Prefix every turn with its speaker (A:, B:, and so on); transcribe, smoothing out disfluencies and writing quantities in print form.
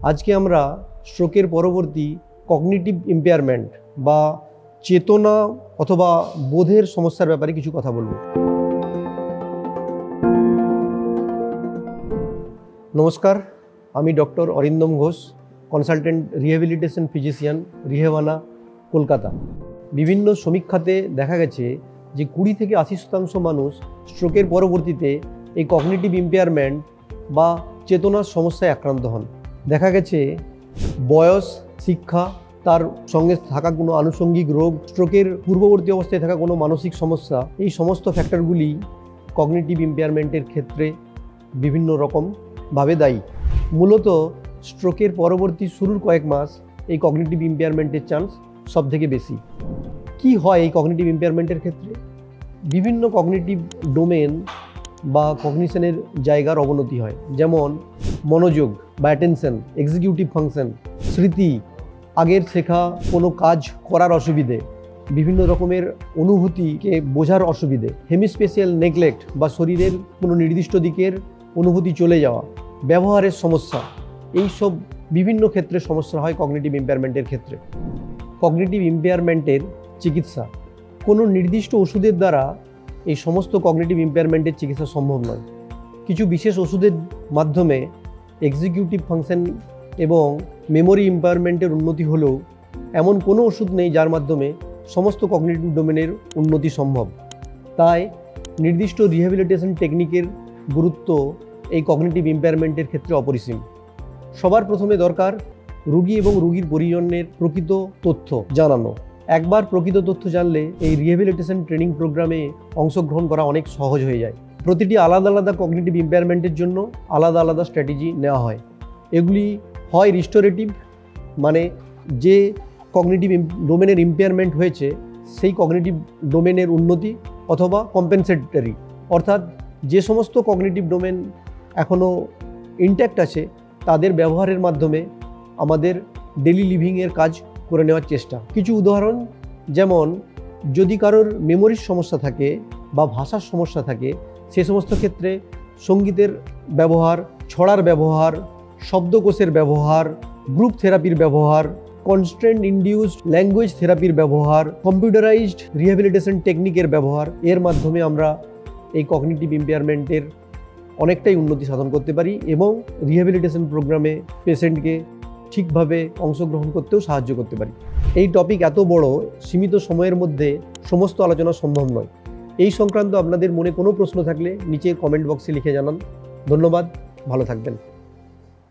A: আজকে আমরা স্ট্রোকের পরবর্তী কগনিটিভ ইম্পেয়ারমেন্ট বা চেতনা অথবা বোধের সমস্যার ব্যাপারে কিছু কথা বলবো। নমস্কার, আমি doctor Arindam Ghosh, consultant rehabilitation physician, রিহেবানা, কলকাতা। বিভিন্ন সমীক্ষাতে দেখা গেছে যে 20 থেকে 80% মানুষ স্ট্রোকের পরবর্তীতে এই কগনিটিভ ইম্পেয়ারমেন্ট বা চেতনার সমস্যায় আক্রান্ত হন। দেখা গেছে বয়স, শিক্ষা, তার সঙ্গে থাকা কোনো আনুষঙ্গিক রোগ, স্ট্রোকের পূর্ববর্তী অবস্থায় থাকা কোনো মানসিক সমস্যা, এই সমস্ত ফ্যাক্টরগুলি কগনিটিভ ইম্পেয়ারমেন্টের ক্ষেত্রে বিভিন্ন রকমভাবে দায়ী। মূলত স্ট্রোকের পরবর্তী শুরুর কয়েক মাস এই কগনিটিভ ইম্পেয়ারমেন্টের চান্স সব থেকে বেশি। কি হয় এই কগনিটিভ ইম্পেয়ারমেন্টের ক্ষেত্রে? বিভিন্ন কগনিটিভ ডোমেন বা কগনিশনের জায়গার অবনতি হয়, যেমন মনোযোগ বা অ্যাটেনশন, এক্সিকিউটিভ ফাংশন, স্মৃতি, আগের শেখা কোনো কাজ করার অসুবিধে, বিভিন্ন রকমের অনুভূতিকে বোঝার অসুবিধে, হেমিস্পেশিয়াল নেগলেক্ট বা শরীরের কোনো নির্দিষ্ট দিকের অনুভূতি চলে যাওয়া, ব্যবহারের সমস্যা, এই সব বিভিন্ন ক্ষেত্রে সমস্যা হয় কগনিটিভ ইম্পেয়ারমেন্টের ক্ষেত্রে। কগনিটিভ ইম্পেয়ারমেন্টের চিকিৎসা, কোনো নির্দিষ্ট ওষুধের দ্বারা এই সমস্ত কগনিটিভ ইম্পেয়ারমেন্টের চিকিৎসা সম্ভব নয়। কিছু বিশেষ ওষুধের মাধ্যমে এক্সিকিউটিভ ফাংশন এবং মেমোরি ইম্পেয়ারমেন্টের উন্নতি হলেও এমন কোনো ওষুধ নেই যার মাধ্যমে সমস্ত কগনিটিভ ডোমেনের উন্নতি সম্ভব। তাই নির্দিষ্ট রিহ্যাবিলিটেশন টেকনিকের গুরুত্ব এই কগনিটিভ ইম্পেয়ারমেন্টের ক্ষেত্রে অপরিসীম। সবার প্রথমে দরকার রোগী এবং রোগীর পরিজনের প্রকৃত তথ্য জানানো। একবার প্রকৃত তথ্য জানলে এই রিহ্যাবিলিটেশন ট্রেনিং প্রোগ্রামে অংশগ্রহণ করা অনেক সহজ হয়ে যায়। প্রতিটি আলাদা আলাদা কগনিটিভ ইম্পেয়ারমেন্টের জন্য আলাদা আলাদা স্ট্র্যাটেজি নেওয়া হয়। এগুলি হয় রিস্টোরেটিভ, মানে যে কগনিটিভ ডোমেনের ইম্পেয়ারমেন্ট হয়েছে সেই কগনিটিভ ডোমেনের উন্নতি, অথবা কম্পেনসেটরি, অর্থাৎ যে সমস্ত কগনিটিভ ডোমেন এখনও ইনট্যাক্ট আছে তাদের ব্যবহারের মাধ্যমে আমাদের ডেলি লিভিংয়ের কাজ করে নেওয়ার চেষ্টা। কিছু উদাহরণ, যেমন যদি কারোর মেমোরির সমস্যা থাকে বা ভাষার সমস্যা থাকে, সে সমস্ত ক্ষেত্রে সঙ্গীতের ব্যবহার, ছড়ার ব্যবহার, শব্দকোষের ব্যবহার, গ্রুপ থেরাপির ব্যবহার, কনস্ট্রেন্ট ইনডিউসড ল্যাঙ্গুয়েজ থেরাপির ব্যবহার, কম্পিউটারাইজড রিহ্যাবিলিটেশন টেকনিকের ব্যবহার, এর মাধ্যমে আমরা এই কগনিটিভ ইম্পেয়ারমেন্টের অনেকটাই উন্নতি সাধন করতে পারি এবং রিহ্যাবিলিটেশন প্রোগ্রামে পেশেন্টকে ঠিকভাবে অংশগ্রহণ করতেও সাহায্য করতে পারি। এই টপিক এত বড়, সীমিত সময়ের মধ্যে সমস্ত আলোচনা সম্ভব নয়। এই সংক্রান্ত আপনাদের মনে কোনো প্রশ্ন থাকলে নিচের কমেন্ট বক্সে লিখে জানান। ধন্যবাদ, ভালো থাকবেন।